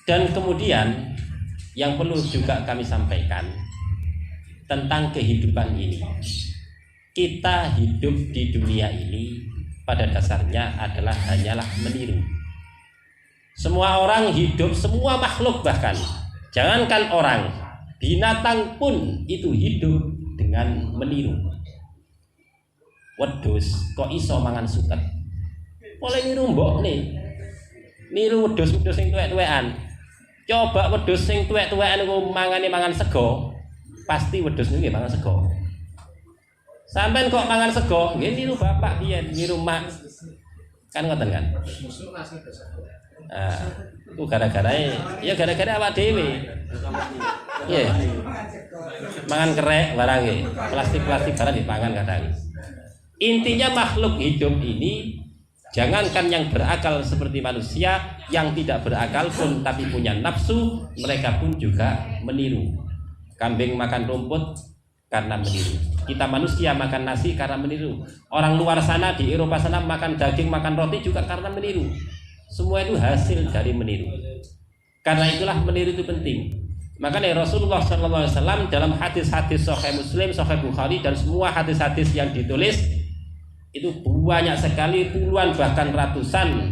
Dan kemudian yang perlu juga kami sampaikan tentang kehidupan ini. Kita hidup di dunia ini pada dasarnya adalah hanyalah meniru. Semua orang hidup, semua makhluk bahkan, jangankan orang, binatang pun itu hidup dengan meniru. Wedhus kok iso mangan suket? Oleh niru mbok nih. Niru wedhus-wedhus sing tuwek-tuwekan. Coba wedhus sing tuwek-tuwekan niku mangan sego, pasti wedhus niku mangan sego. Sampeyan kok mangan sego, nggih niru bapak biyen, niru mak. Kan ngoten kan? Itu gara-gara awak dhewe. Nggih. Mangan kerek barang nggih, plastik-plastik barang dipangan kadang. Intinya makhluk hidup ini jangankan yang berakal seperti manusia, yang tidak berakal pun tapi punya nafsu, mereka pun juga meniru. Kambing makan rumput karena meniru. Kita manusia makan nasi karena meniru. Orang luar sana di Eropa sana makan daging, makan roti juga karena meniru. Semua itu hasil dari meniru. Karena itulah meniru itu penting. Makanya Rasulullah SAW dalam hadis-hadis Sahih Muslim, Sahih Bukhari dan semua hadis-hadis yang ditulis itu banyak sekali, puluhan bahkan ratusan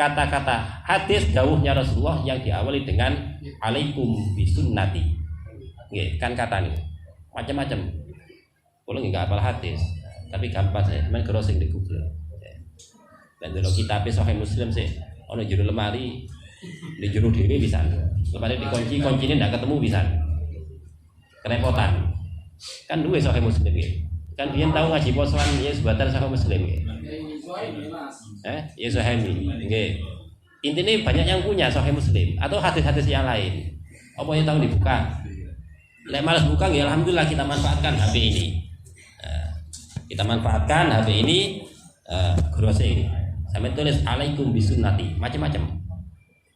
kata-kata hadis dawuhnya Rasulullah yang diawali dengan alaikum bisunnati. Nggih, kan kata nih macam-macam. Kalau nggak hafal hadis, tapi gampang saya, main browsing di Google. Dan kalau kitab Sahih Muslim sih, ono jero lemari, di jero dhewe bisa. Lemari dikunci, kuncinya nggak ketemu bisa. Kerepotan. Kan duwe Sahih Muslim ya. Kan dia tahu ngaji posoan ya sebatas Sahih Muslim ya. Ya Sahih nggih. Intinya banyak yang punya Sahih Muslim atau hadis-hadis yang lain. Apa yang tahu dibuka? Lek malas buka ya alhamdulillah kita manfaatkan HP ini. Kita manfaatkan HP ini browsing. Sampai tulis alaikum bisunnati, macam-macam.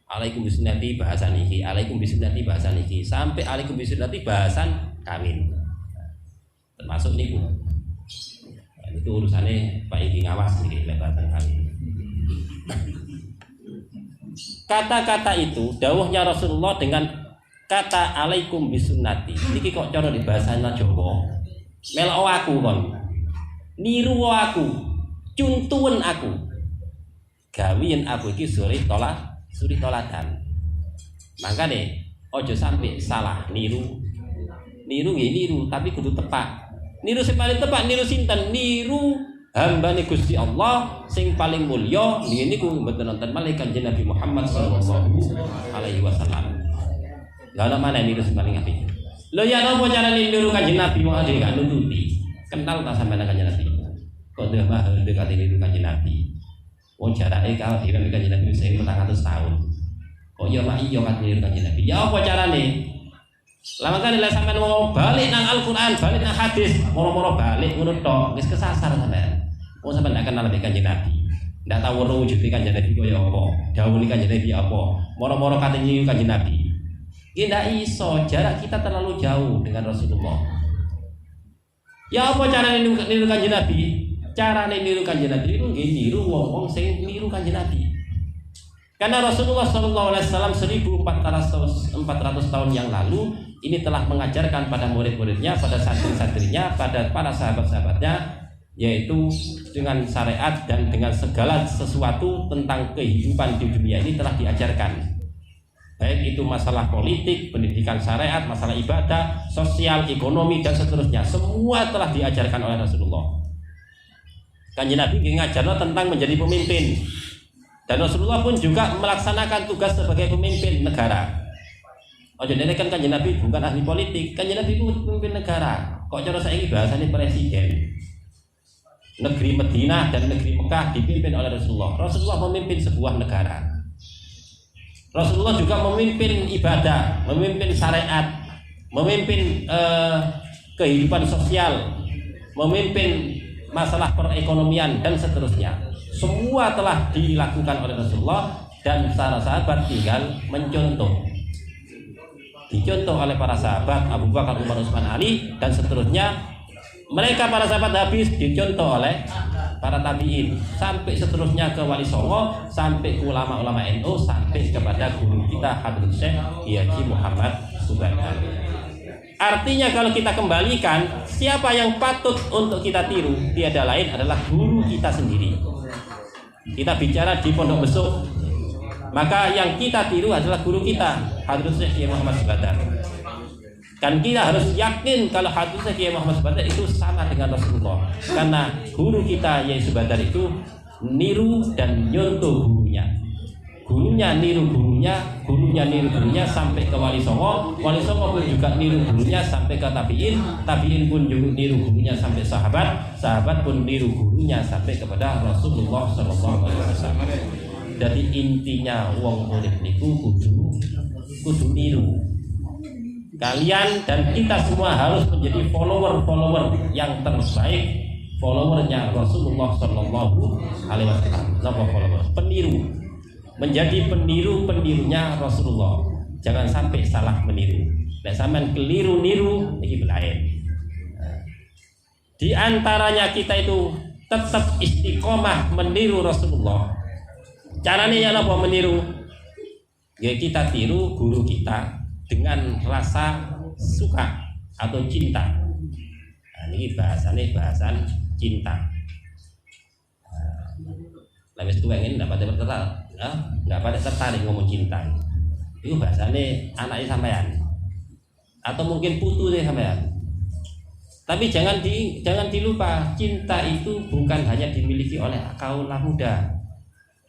Alaikum bisunnati bahasan niki, alaikum bisunnati bahasan niki, sampai alaikum bisunnati bahasan kawin. Termasuk niku. Itu urusannya Pak Iki ngawas nih bahasan kawin. Kata-kata itu dawuhnya Rasulullah dengan kata alaikum bisunnati. Niki kok cara di bahasanya Jawa. Melok aku kon. Niru aku, cuntuen aku, gawian aku iki suri toladan. Makanya ojo sampai salah niru tapi kudu tepat. Niru sing paling tepat niru sinten? Niru hambane Gusti Allah sing paling mulya niku mboten nonton malaikat Nabi Muhammad sallallahu alaihi wasallam. Lah ana mana niru sing paling apik? Lho ya napa carane niru Kanjeng Nabi mau dhewe gak nututi. Kenal tak sampeyan Kanjeng Nabi? Kok dia mahal dekat ini Kanjeng Nabi. Wong jarake kalau dengan Kanjeng Nabi 1400 tahun. Kok ya mak iya katene Kanjeng Nabi. Ya apa carane? Lama kali lah sampean mau balik nang Al-Qur'an, balik nang hadis, moro-moro balik ngono tok, wis kesasar sampean. Wong sampean ndak kenal Kanjeng Nabi. Ndak tahu wujud Kanjeng Nabi koyo apa, dawuh Kanjeng Nabi apa. Moro-moro katene Kanjeng Nabi. Ki ndak iso, jarak kita terlalu jauh dengan Rasulullah. Ya apa carane niru Kanjeng Nabi? Carane niru Kanjeng Nabi itu nggih niru wong-wong sing niru Kanjeng Nabi. Karena Rasulullah SAW 1400 tahun yang lalu ini telah mengajarkan pada murid-muridnya, pada santri-santrinya, pada para sahabat-sahabatnya, yaitu dengan syariat dan dengan segala sesuatu tentang kehidupan di dunia ini telah diajarkan. Baik itu masalah politik, pendidikan syariat, masalah ibadah, sosial, ekonomi dan seterusnya, semua telah diajarkan oleh Rasulullah. Kanjeng Nabi ngajarno tentang menjadi pemimpin. Dan Rasulullah pun juga melaksanakan tugas sebagai pemimpin negara. Ojo dene kan Kanjeng Nabi bukan ahli politik, Kanjeng Nabi itu pemimpin negara. Kok cara saiki bahasane presiden. Negeri Madinah dan negeri Mekah dipimpin oleh Rasulullah. Rasulullah memimpin sebuah negara. Rasulullah juga memimpin ibadah, memimpin syariat, memimpin kehidupan sosial, memimpin masalah perekonomian dan seterusnya. Semua telah dilakukan oleh Rasulullah dan para sahabat tinggal mencontoh. Dicontoh oleh para sahabat Abu Bakar, Umar, Utsman, Ali dan seterusnya. Mereka para sahabat habis dicontoh oleh para tabi'in, sampai seterusnya ke Wali Songo, sampai ke ulama-ulama NU, sampai kepada guru kita Habib Syekh Haji Muhammad Subaidah. Artinya kalau kita kembalikan, siapa yang patut untuk kita tiru? Tiada lain adalah guru kita sendiri. Kita bicara di Pondok Besuk, maka yang kita tiru adalah guru kita Habib Syekh Haji Muhammad Subaidah. Dan kita harus yakin kalau Habib Syekh Kiai Muhammad Subaidah itu sama dengan Rasulullah. Karena guru kita Yai Subaidah itu niru dan nyontoh gurunya. Gurunya niru gurunya, gurunya niru gurunya sampai ke Wali Songo. Wali Songo pun juga niru gurunya sampai ke tabi'in. Tabi'in pun juga niru gurunya sampai sahabat. Sahabat pun niru gurunya sampai kepada Rasulullah SAW. Jadi intinya wong murid niku kudu niru. Kalian dan kita semua harus menjadi follower yang terbaik, followernya Rasulullah Sallallahu Alaihi Wasallam. Napa follower? Peniru, menjadi penirunya Rasulullah. Jangan sampai salah meniru. Nek sampean keliru niru, iki belain. Di antaranya kita itu tetap istiqomah meniru Rasulullah. Caranya ya apa meniru? Ya kita tiru guru kita dengan rasa suka atau cinta. Nah, ini bahasan cinta. Lewis tua ini nggak pada tertarik, nggak pada tertarik ngomong cinta. Itu bahasanya anaknya sampean, atau mungkin putu deh sampean. Tapi jangan dilupa, cinta itu bukan hanya dimiliki oleh kaum muda.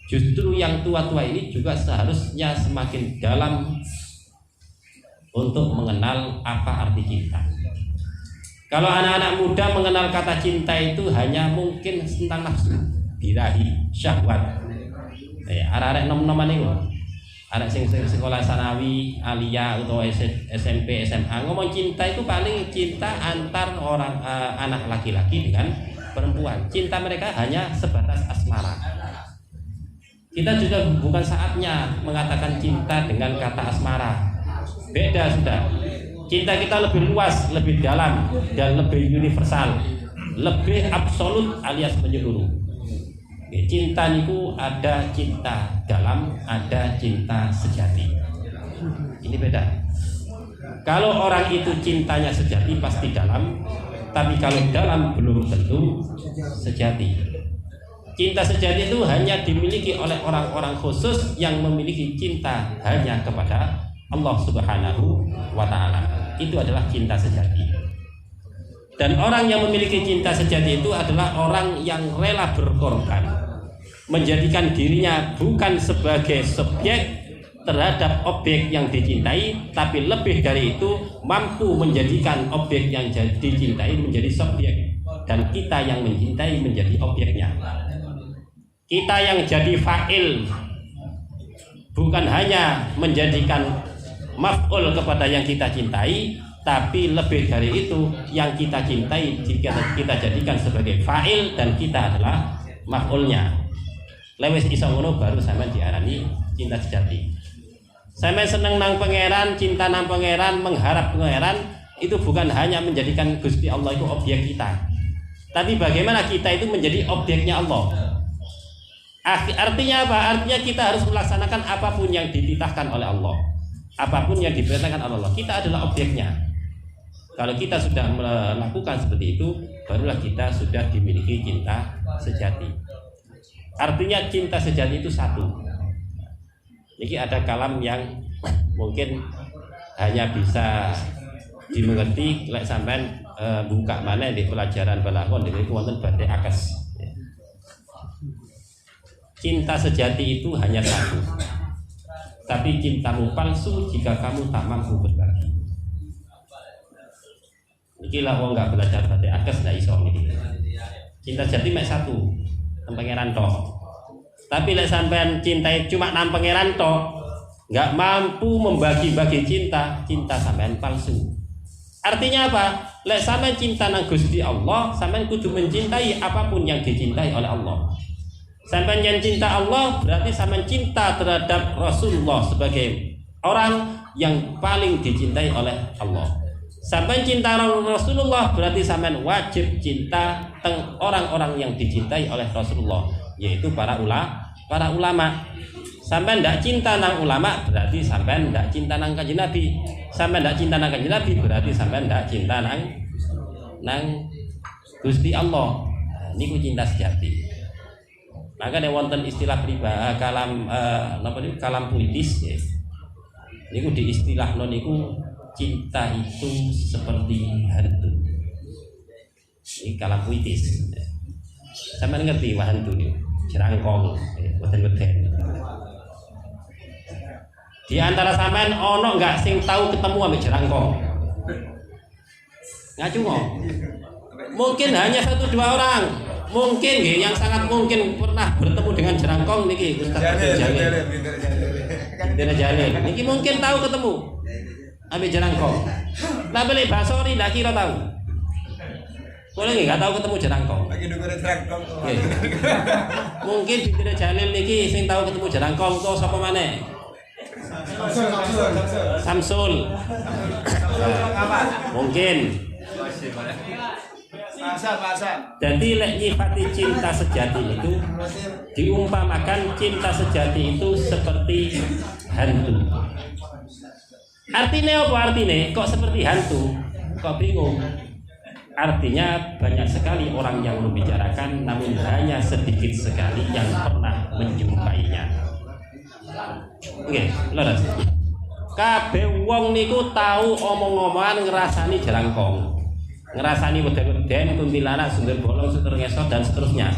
Justru yang tua-tua ini juga seharusnya semakin dalam untuk mengenal apa arti cinta. Kalau anak-anak muda mengenal kata cinta itu hanya mungkin tentang nafsu, birahi, syahwat. Arek-arek nom-noman itu, arek sing sekolah sanawi, aliyah atau SMP, SMA ngomong cinta itu paling cinta antar orang anak laki-laki dengan perempuan. Cinta mereka hanya sebatas asmara. Kita juga bukan saatnya mengatakan cinta dengan kata asmara. Beda sudah. Cinta kita lebih luas, lebih dalam, dan lebih universal, lebih absolut alias menyeluruh. Cinta niku ada cinta dalam, ada cinta sejati. Ini beda. Kalau orang itu cintanya sejati pasti dalam, tapi kalau dalam belum tentu sejati. Cinta sejati itu hanya dimiliki oleh orang-orang khusus yang memiliki cinta hanya kepada Allah Subhanahu wa Ta'ala. Itu adalah cinta sejati. Dan orang yang memiliki cinta sejati itu adalah orang yang rela berkorban, menjadikan dirinya bukan sebagai subjek terhadap objek yang dicintai, tapi lebih dari itu mampu menjadikan objek yang dicintai menjadi subjek, dan kita yang mencintai menjadi objeknya. Kita yang jadi fa'il, bukan hanya menjadikan maf'ul kepada yang kita cintai, tapi lebih dari itu yang kita cintai jika kita jadikan sebagai fa'il dan kita adalah maf'ulnya. Lewis iso ngono baru sampean diarani cinta sejati. Sampean seneng nang pangeran, cinta nang pangeran, mengharap pangeran, itu bukan hanya menjadikan Gusti Allah itu objek kita, tapi bagaimana kita itu menjadi objeknya Allah. Artinya apa? Artinya kita harus melaksanakan apapun yang dititahkan oleh Allah, apapun yang diperintahkan oleh Allah. Kita adalah objeknya. Kalau kita sudah melakukan seperti itu, barulah kita sudah dimiliki cinta sejati. Artinya cinta sejati itu satu. Ini ada kalam yang mungkin hanya bisa dimengerti lek sampean buka mana di pelajaran balaghon niku wonten badhe akes. Cinta sejati itu hanya satu. Tapi cintamu palsu jika kamu tak mampu berbagi. Ikilah wong enggak belajar badhe akes ndak iso iki. Cinta sejati mek satu, nang pangeran tok. Tapi lek sampean cintai cuma nang pangeran tok, enggak mampu membagi-bagi cinta, cinta sampean palsu. Artinya apa? Lek sampean cinta nang Gusti Allah, sampean kudu mencintai apapun yang dicintai oleh Allah. Sampean yang cinta Allah berarti sampean cinta terhadap Rasulullah sebagai orang yang paling dicintai oleh Allah. Sampai cinta Rasulullah berarti sampean wajib cinta teng orang-orang yang dicintai oleh Rasulullah, yaitu para ulama. Sampean ndak cinta nang ulama berarti sampean ndak cinta nang Kanjeng Nabi. Sampean ndak cinta nang Kanjeng Nabi berarti sampean ndak cinta nang Gusti Allah. Niku cinta sejati. Maka nek wonten istilah kalam kalam puitis ya. Niku di istilahno niku cinta itu seperti hantu. Ini kalam puitis. Sampeyan ngerti wah hantu niku? Jerangkong, weden-weden. Di antara sampean ono enggak sing tahu ketemu ambek jerangkong? Ngacungo. Mungkin hanya 1-2 orang. Mungkin nggih yang sangat mungkin pernah bertemu dengan jerangkong niki Ustaz Jalil. Dene Jalil. Niki mungkin tahu ketemu ambek jerangkong. Tapi lek Basori ndak kira tahu. Boleh nggak tahu ketemu jerangkong? Lagi nunggu jerangkong. Mungkin di Dene Jalil niki sing tahu ketemu jerangkong to sapa maneh? Samsul. Mungkin. Jadi lek nyifati cinta sejati itu diumpamakan cinta sejati itu seperti hantu. Artinya apa artinya? Kok seperti hantu? Kok bingung? Artinya banyak sekali orang yang membicarakan, namun hanya sedikit sekali yang pernah menjumpainya. Oke, leres. Kabeh wong niku tahu omong-omongan ngrasani jerangkong, ngrasani weden-weden, kuntilanak, sundel bolong, suter ngesot dan seterusnya.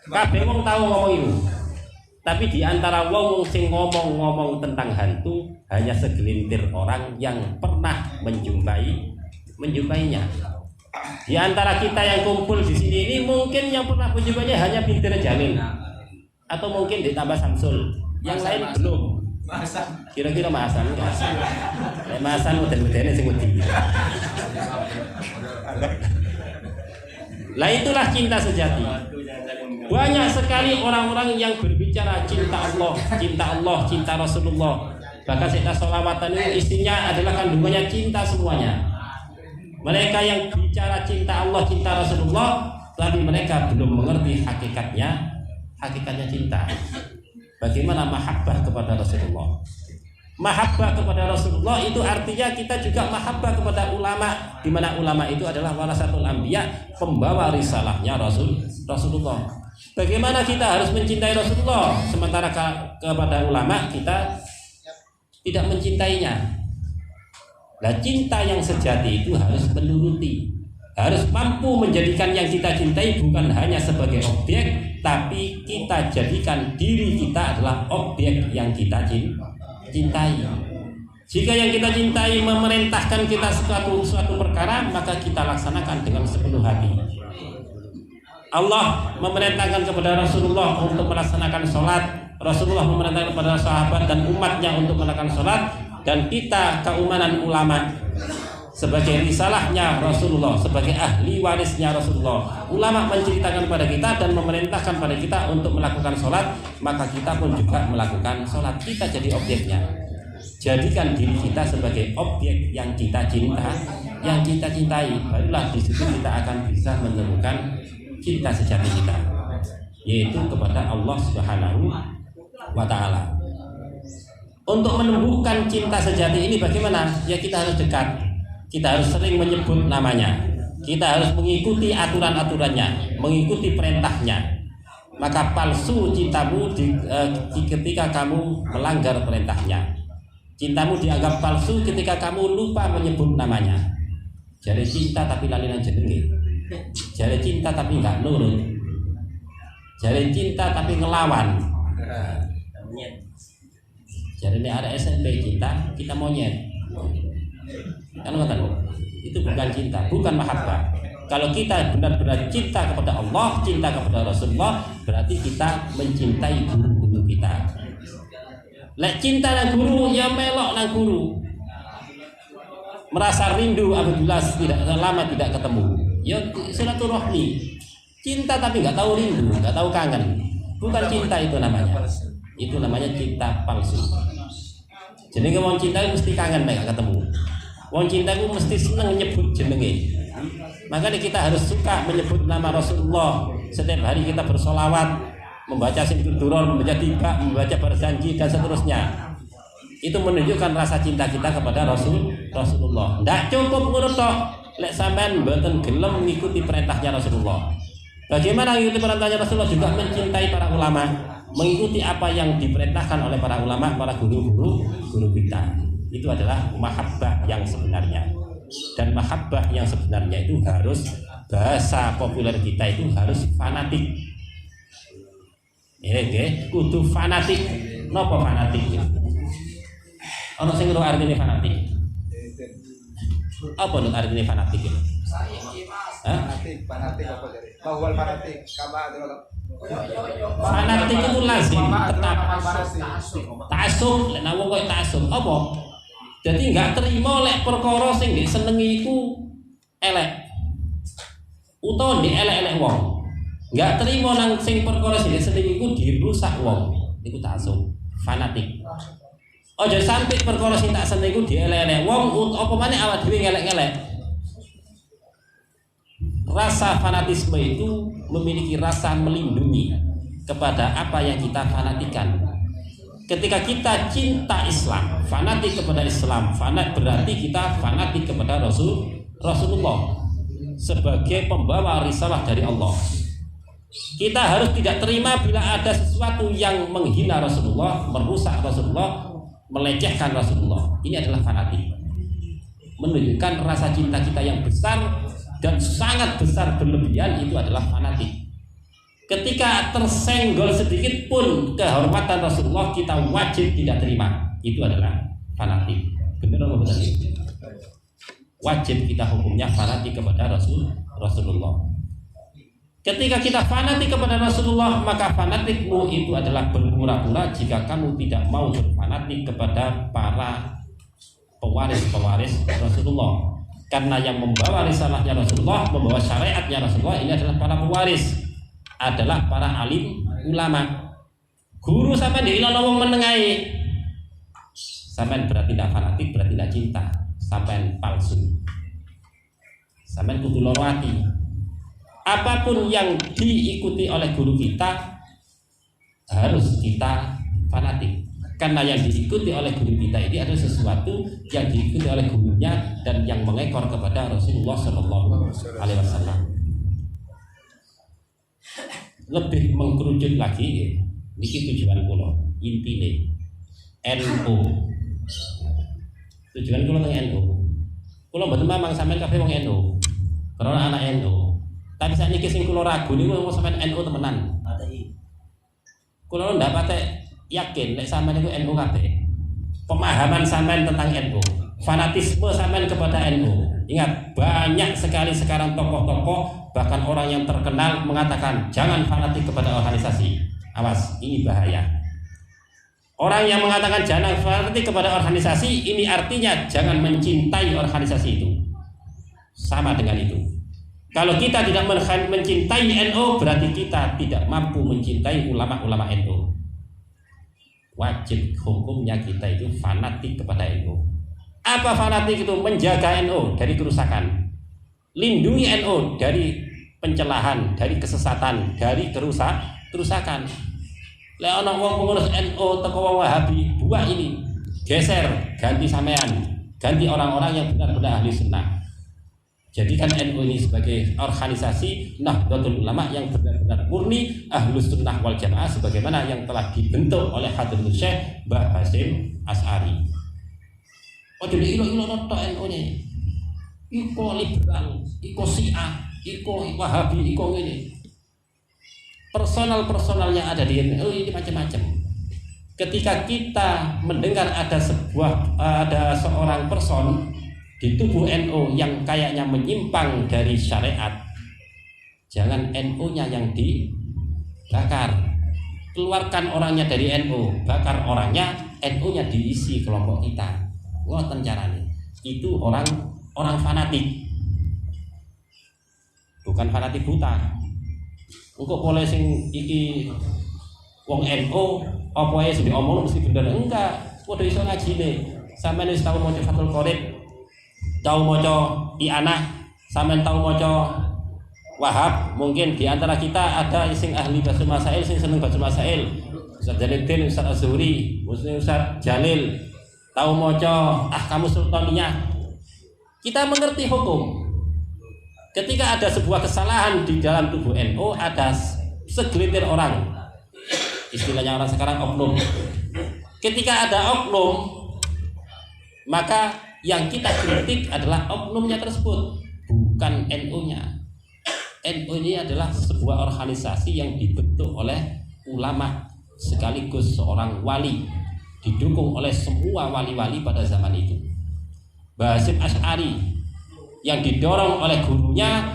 Kabeh wong tahu ngomong itu. Tapi di antara wong sing ngomong-ngomong tentang hantu hanya segelintir orang yang pernah menjumpainya. Di antara kita yang kumpul di sini ini mungkin yang pernah menjumpainya hanya Bintir Jalil atau mungkin ditambah Samsul. Yang lain belum. Kira-kira Masan enggak? Masan muden-mudene sing wedi. Lah itulah cinta sejati. Banyak sekali orang-orang yang berbicara cinta Allah, cinta Rasulullah. Bahkan kita sholawatan itu isinya adalah kandungannya cinta semuanya. Mereka yang bicara cinta Allah, cinta Rasulullah, tapi mereka belum mengerti hakikatnya cinta. Bagaimana mahabbah kepada Rasulullah? Mahabbah kepada Rasulullah itu artinya kita juga mahabbah kepada ulama, di mana ulama itu adalah warasatul anbiya, pembawa risalahnya Rasulullah. Bagaimana kita harus mencintai Rasulullah sementara kepada ulama kita tidak mencintainya? Nah, cinta yang sejati itu harus menuruti, harus mampu menjadikan yang kita cintai bukan hanya sebagai objek, tapi kita jadikan diri kita adalah objek yang kita cintai. Jika yang kita cintai memerintahkan kita suatu perkara, maka kita laksanakan dengan sepenuh hati. Allah memerintahkan kepada Rasulullah untuk melaksanakan sholat, Rasulullah memerintahkan kepada sahabat dan umatnya untuk melaksanakan sholat, dan kita keumanan ulama sebagai risalahnya Rasulullah, sebagai ahli warisnya Rasulullah, ulama menceritakan kepada kita dan memerintahkan pada kita untuk melakukan sholat, maka kita pun juga melakukan sholat. Kita jadi objeknya. Jadikan diri kita sebagai objek yang kita cintai. Barulah di situ kita akan bisa menemukan cinta sejati kita, yaitu kepada Allah Subhanahu wa Ta'ala. Untuk menumbuhkan cinta sejati ini bagaimana? Ya kita harus dekat. Kita harus sering menyebut namanya. Kita harus mengikuti aturan-aturannya, mengikuti perintahnya. Maka palsu cintamu ketika kamu melanggar perintahnya. Cintamu dianggap palsu ketika kamu lupa menyebut namanya. Jadi cinta tapi lalinan jenenge. Jadi cinta tapi enggak nurut. Jadi cinta tapi ngelawan. Jadi ini ada SMP cinta, kita monyet. Kan ngoten. Itu bukan cinta, bukan mahabbah. Kalau kita benar-benar cinta kepada Allah, cinta kepada Rasulullah, berarti kita mencintai guru-guru kita. Lek cinta nang guru, ya melok nang guru. Merasa rindu apabila lama tidak ketemu. Ya silaturahmi. Cinta tapi nggak tahu rindu, nggak tahu kangen. Bukan cinta itu namanya. Itu namanya cinta palsu. Jadi kalau cinta mesti kangen nggak ketemu. Wong cinta itu mesti seneng nyebut jenenge. Makanya kita harus suka menyebut nama Rasulullah. Setiap hari kita bersolawat, membaca simtul duror, membaca tiba, membaca berjanji dan seterusnya. Itu menunjukkan rasa cinta kita kepada Rasulullah. Ndak cukup ngono tok. Lek sampean mboten gelem mengikuti perintahnya Rasulullah. Bagaimana mengikuti perintahnya Rasulullah? Juga mencintai para ulama, mengikuti apa yang diperintahkan oleh para ulama, para guru kita. Itu adalah mahabbah yang sebenarnya. Dan mahabbah yang sebenarnya itu harus, bahasa populer kita itu harus fanatik. Ini nggih, kudu fanatik. Napa fanatik? Ana sing ngerti artine fanatik. Apa nih artinya fanatik itu? Fanatik apa jadi? Bawal fanatik, fanatik itu lazim, tetap ta'assub, lek nawang koyo ta'assub. Apa? Jadi enggak terima lek perkara sing disenengi iku elek. Utawa dielek-elek wong. Enggak terima nang sing perkara sing disenengi iku dirusak wong. Iku ta'assub, fanatik. Ojo sampai perkara sing tak seneng iku dielek-elek wong apa maneh awak dhewe ngelek-ngelek. Rasa fanatisme itu memiliki rasa melindungi kepada apa yang kita fanatikan. Ketika kita cinta Islam, fanatik kepada Islam, berarti kita fanatik kepada Rasulullah sebagai pembawa risalah dari Allah. Kita harus tidak terima bila ada sesuatu yang menghina Rasulullah, merusak Rasulullah, melecehkan Rasulullah. Ini adalah fanatik, menunjukkan rasa cinta kita yang besar dan sangat besar berlebihan. Itu adalah fanatik. Ketika tersenggol sedikit pun kehormatan Rasulullah, kita wajib tidak terima. Itu adalah fanatik. Benar atau betul? Wajib kita hukumnya fanatik kepada Rasulullah. Ketika kita fanatik kepada Rasulullah, maka fanatikmu itu adalah berpura-pura jika kamu tidak mau berfanatik kepada para pewaris-pewaris Rasulullah. Karena yang membawa risalahnya Rasulullah, membawa syariatnya Rasulullah, ini adalah para pewaris, adalah para alim ulama. Guru sampai di ilang wong menengahi, sampai berarti tidak fanatik, berarti tidak cinta, sampai palsu, sampai kudu loro ati. Apapun yang diikuti oleh guru kita harus kita fanatik, karena yang diikuti oleh guru kita ini adalah sesuatu yang diikuti oleh gurunya dan yang mengekor kepada Rasulullah Shallallahu Alaihi Wasallam. Lebih mengkerucut lagi, ini tujuan kula intine NU. Tujuan kula teng NU. Kula mboten mamang sampean kabeh wong NU. Karena anak NU. Tapi saat ini sing kula ragu niku mau sampean NU temenan. Kula ndak patek yakin nek sampean niku NU kabeh. Pemahaman sampean tentang NU, fanatisme sampean kepada NU. Ingat, banyak sekali sekarang tokoh-tokoh, bahkan orang yang terkenal mengatakan jangan fanatik kepada organisasi. Awas, ini bahaya. Orang yang mengatakan jangan fanatik kepada organisasi, ini artinya jangan mencintai organisasi itu. Sama dengan itu. Kalau kita tidak mencintai NU, berarti kita tidak mampu mencintai ulama-ulama NU. Wajib hukumnya kita itu fanatik kepada NU. Apa fanatik itu? Menjaga NU dari kerusakan, lindungi NU dari pencelahan, dari kesesatan, dari kerusakan. Lek ana wong pengurus NU teko wong Wahabi, buah ini geser, ganti sampean, ganti orang-orang yang benar-benar ahli sunnah. Jadikan NU ini sebagai organisasi Nahdlatul Ulama yang benar-benar murni Ahlus Sunnah wal Jamaah, sebagaimana yang telah dibentuk oleh Hadratus Syekh Mbah Hasyim Asy'ari. Oh jadi ilo-ilo tok NU-nya. Iko liberal, iko Syiah, iko Wahabi, iko ini. Personal-personalnya ada di NU ini macam-macam. Ketika kita mendengar ada seorang person di tubuh NU yang kayaknya menyimpang dari syariat, jangan NU-nya yang dibakar. Keluarkan orangnya dari NU, bakar orangnya, NU-nya diisi kelompok kita. Ngoten carane. Itu orang fanatik. Bukan fanatik buta. Engko boleh sing iki wong NU apa ae sing diomong mesti bener. Enggak, padha iso ngajine. Sampeyan wis tau maca Fathul Qorib. tahu maca I'anah, sampean tahu maca Wahab, mungkin di antara kita ada sing ahli baca masail, sing seneng baca masail. Ustaz Jaliluddin, Ustaz Az-Zuhri, Ustaz Jalil, tahu maca Ahkamus Sultaniyah. Kita mengerti hukum. Ketika ada sebuah kesalahan di dalam tubuh NU, ada segelintir orang, istilahnya orang sekarang oknum. Ketika ada oknum, maka yang kita kritik adalah oknumnya tersebut, bukan NU-nya. NU ini adalah sebuah organisasi yang dibentuk oleh ulama sekaligus seorang wali, didukung oleh semua wali-wali pada zaman itu. Basim Asy'ari yang didorong oleh gurunya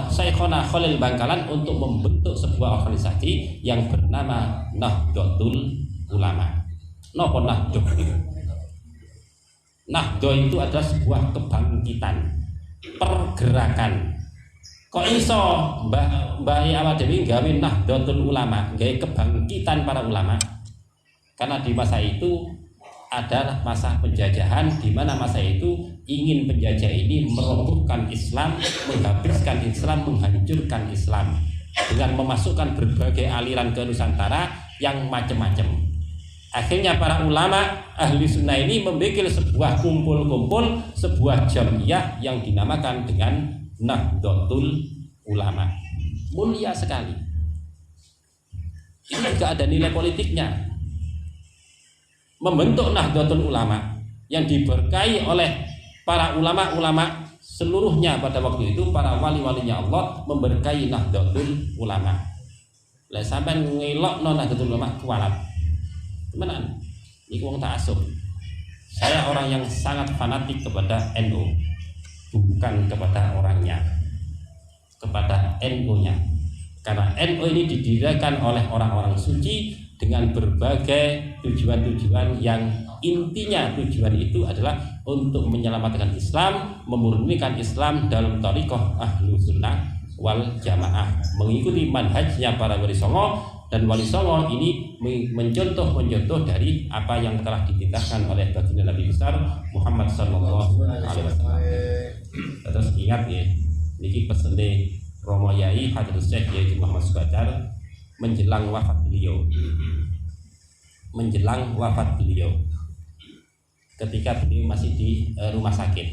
Syekhona Khalil Bangkalan untuk membentuk sebuah organisasi yang bernama Nahdlatul Ulama. Napa Nahdlatul? Nahdlatul itu adalah sebuah kebangkitan, pergerakan. Kok iso Mbak awak dhewe gawe Nahdlatul Ulama, gawe kebangkitan para ulama? Karena di masa itu adalah masa penjajahan, di mana masa itu ingin penjajah ini merobohkan Islam, menghabiskan Islam, menghancurkan Islam dengan memasukkan berbagai aliran ke Nusantara yang macam-macam. Akhirnya para ulama ahli sunnah ini membuat sebuah kumpul-kumpul, sebuah jamiah yang dinamakan dengan Nahdlatul Ulama. Mulia sekali. Ini juga ada nilai politiknya. Membentuk Nahdlatul Ulama yang diberkahi oleh para ulama-ulama seluruhnya pada waktu itu, para wali-walinya Allah memberkahi Nahdlatul Ulama. Lah sampean ngelokno Nahdlatul Ulama kualat. Temenan. Niku wong ta'assub. Saya orang yang sangat fanatik kepada NU. Bukan kepada orangnya, kepada NU-nya. Karena NU ini didirikan oleh orang-orang suci dengan berbagai tujuan-tujuan yang intinya tujuan itu adalah untuk menyelamatkan Islam, memurnikan Islam dalam thariqah Ahlus Sunnah wal Jamaah, mengikuti manhajnya para wali songo, dan wali songo ini mencontoh dari apa yang telah dititahkan oleh baginda Nabi besar Muhammad sallallahu alaihi wasallam. Terus ingat ya, niki pesene Romo Yai Hadratus Syekh Yai Muhammad Subacar menjelang wafat beliau. Menjelang wafat beliau, ketika beliau masih di rumah sakit,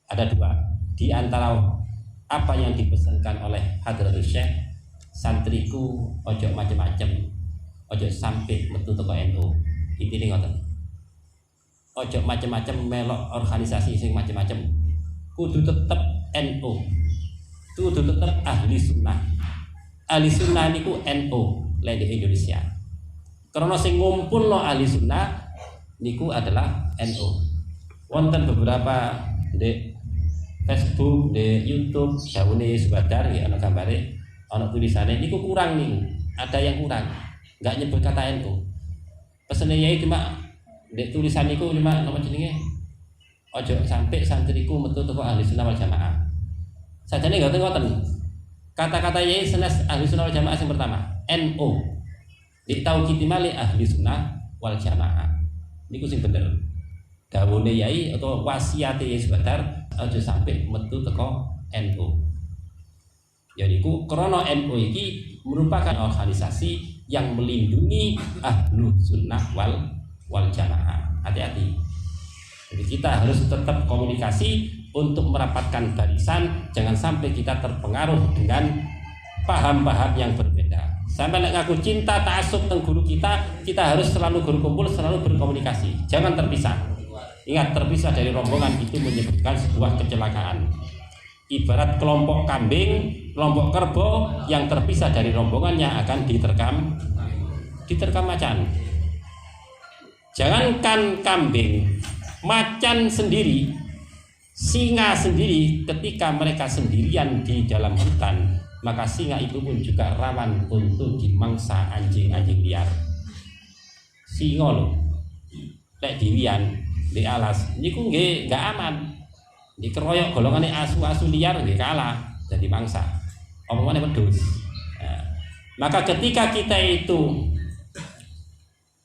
ada dua di antara apa yang dipesankan oleh Hadratus Syekh, santriku ojo macam-macam, ojo sampai metu teko NU. Intine ngoten. Ojo macam-macam melok organisasi sing macam-macam. Kudu tetep NU. Kudu tetep ahli sunnah. Ahli sunnah niku NU lain di Indonesia. Karena sing ngumpulno ahli sunnah niku adalah NU. Wonten beberapa di Facebook, di YouTube, Daune Subadar ya ana gambare, ana tulisane niku kurang niku. Ada yang kurang. Enggak nyebut kata NU. Pesene yai cuma dek tulisan niku cuma napa jenenge? Ojo sampai santriku metu teko ahli sunnah wal jamaah. Sajane ngoten. Kata-kata yai senes ahli sunnah wal jamaah yang pertama, NU. Ditauqiti malih ahli sunnah wal jamaah. Niku sing bener. Dawuhne yai atau wasiate Yai Subadar ojo sampai metu teko NU. Ya niku krana NU iki merupakan organisasi yang melindungi ahlu sunnah wal jamaah. Hati-hati. Jadi kita harus tetap komunikasi untuk merapatkan barisan, jangan sampai kita terpengaruh dengan paham-paham yang berbeda. Sampai nek ngaku cinta ta'assub teng guru kita harus selalu berkumpul, selalu berkomunikasi. Jangan terpisah. Ingat, terpisah dari rombongan itu menyebabkan sebuah kecelakaan. Ibarat kelompok kambing, kelompok kerbau yang terpisah dari rombongannya akan diterkam macan. Jangankan kambing, macan sendiri, singa sendiri, ketika mereka sendirian di dalam hutan, maka singa itu pun juga rawan untuk dimangsa anjing-anjing liar. Singa loh, lek dirian di alas, niku nggih nggak aman. Dikeroyok golongannya asu-asu liar nggih kalah jadi mangsa. Omongannya pedus. Nah, maka ketika kita itu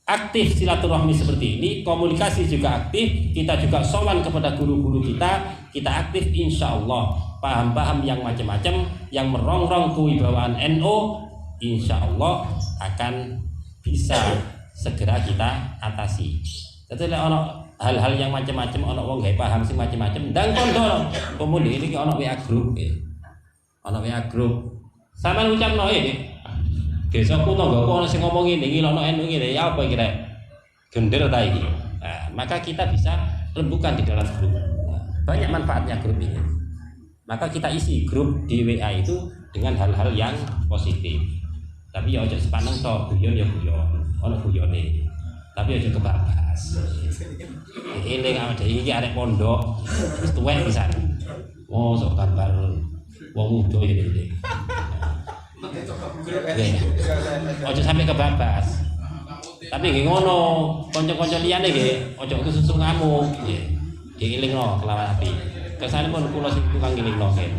aktif silaturahmi seperti ini, komunikasi juga aktif, kita juga sowan kepada guru-guru kita aktif, insya Allah paham-paham yang macam-macam yang merongrong kewibawaan NU, insya Allah akan bisa segera kita atasi. Jadi ono hal-hal yang macam-macam, ono wong gawe paham sing macam-macam, ndang kondo pemudi ini ono WA group, ono WA group, sampean ucapno desaku tanggaku ana sing ngomong ngene iki ana NU ngene ya apa kira gender ta iki. Nah, maka kita bisa rembukan di dalam grup. Banyak manfaatnya grup ini. Maka kita isi grup di WA itu dengan hal-hal yang positif. Tapi ya aja sepaneng to, guyon ya guyon, ana guyone. Tapi aja kebabas. Eling awake iki arek pondok wis tuwek pisan. Oh, sok gambar wong muda iki. Ojo sampai kebabas. Tapi nggih ngono, kanca-kanca liyane nggih, ojo kesusu ngamuk nggih. Diilingno kelawan api. Kersane pun kula sing tukang ngilingno nggih.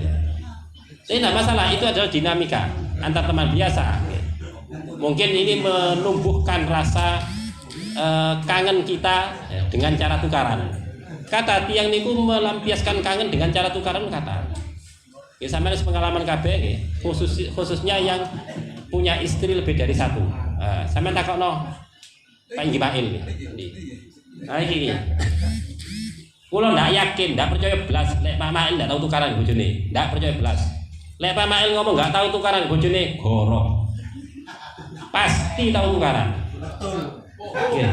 Tidak masalah, itu adalah dinamika antar teman biasa. Mungkin ini menumbuhkan rasa kangen kita dengan cara tukaran. Kata tiang niku melampiaskan kangen dengan cara tukaran kata. Ya sampeyan pengalaman kabeh khususnya yang punya istri lebih dari satu. Sampeyan takokno Pak Ingimail. Nah iki. Kula ndak yakin, ndak percaya belas lek Pak Mail ndak tahu tukaran bojone. Ndak percaya belas. Lek Pak Mail ngomong nggak tahu tukaran bojone, goro. Pasti tahu tukaran. Betul. Oke.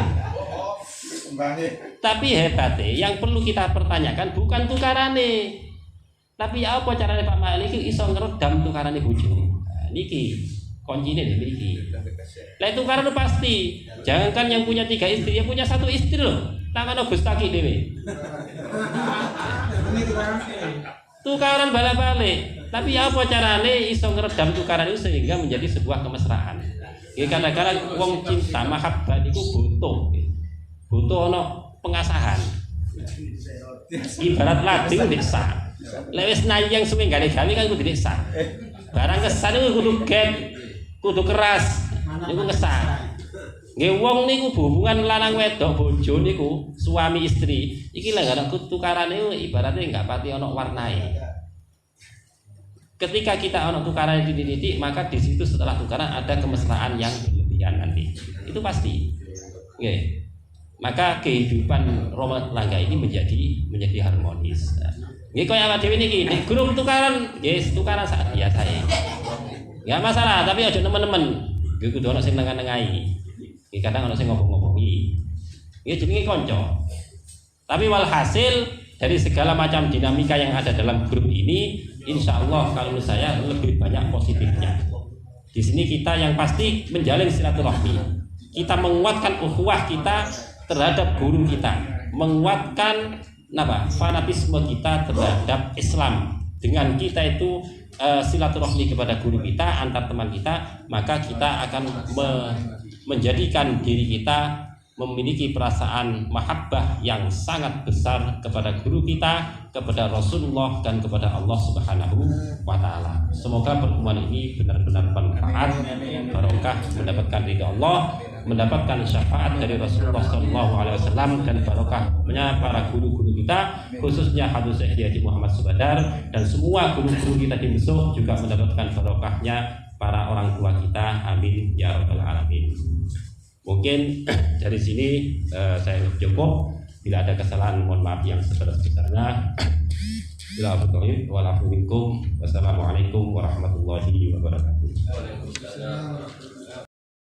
Tapi hebatnya yang perlu kita pertanyakan bukan tukarane. Tapi apa caranya Pak Mail iki iso ngredam tukarane bojone. Nah, niki kuncine niki. Lah tukaran itu pasti. Jangankan yang punya 3 istri, yang punya 1 istri loh. Tangan Gus Taki dhewe. Tukaran balik-balik. Tapi apa carane iso ngredam tukaran itu sehingga menjadi sebuah kemesraan. Ya kadang-kadang wong cinta mahabbah niku butuh ana pengasahan. Ibarat lading desa. Lek wis nayang suwe gale-gale kan kudu desa. Barang kesan iku kudu get, kudu keras. Niku kesan. Nggih wong niku hubungan lanang wedok bojo niku suami istri iki lek ana tukarane ibaratnya enggak pati ana warnae. Ketika kita ana tukaran titik-titik maka di situ setelah tukaran ada kemesraan yang berlebihan nanti. Itu pasti. Nggih. Maka kehidupan rumah tangga ini menjadi harmonis. Nggih kaya awake dhewe niki nek grup tukaran, nggih tukaran sak biasa ya. Enggak masalah, tapi aja nemen-nemen. Nggih kudu ana sing nengah-nengahi. Nggih kadang ana sing ngomong-ngomongi. Nggih jenenge kanca. Tapi walhasil dari segala macam dinamika yang ada dalam grup ini, insya Allah kalau menurut saya lebih banyak positifnya. Di sini kita yang pasti menjalin silaturahmi. Kita menguatkan ukhuwah kita terhadap guru kita, menguatkan fanatisme kita terhadap Islam. Dengan kita itu silaturahmi kepada guru kita, antar teman kita, maka kita akan menjadikan diri kita memiliki perasaan mahabbah yang sangat besar kepada guru kita, kepada Rasulullah dan kepada Allah Subhanahu wa taala. Semoga pertemuan ini benar-benar bermanfaat, barokah, mendapatkan ridha Allah, mendapatkan syafaat dari Rasulullah SAW dan barokahnya para guru-guru kita, khususnya Habib Syekh Haji Muhammad Subadar dan semua guru-guru kita di Mesuk juga mendapatkan barokahnya para orang tua kita. Amin ya rabbal alamin. Mungkin dari sini saya cukup. Bila ada kesalahan mohon maaf yang sebesar-besarnya. Wassalamualaikum warahmatullahi wabarakatuh.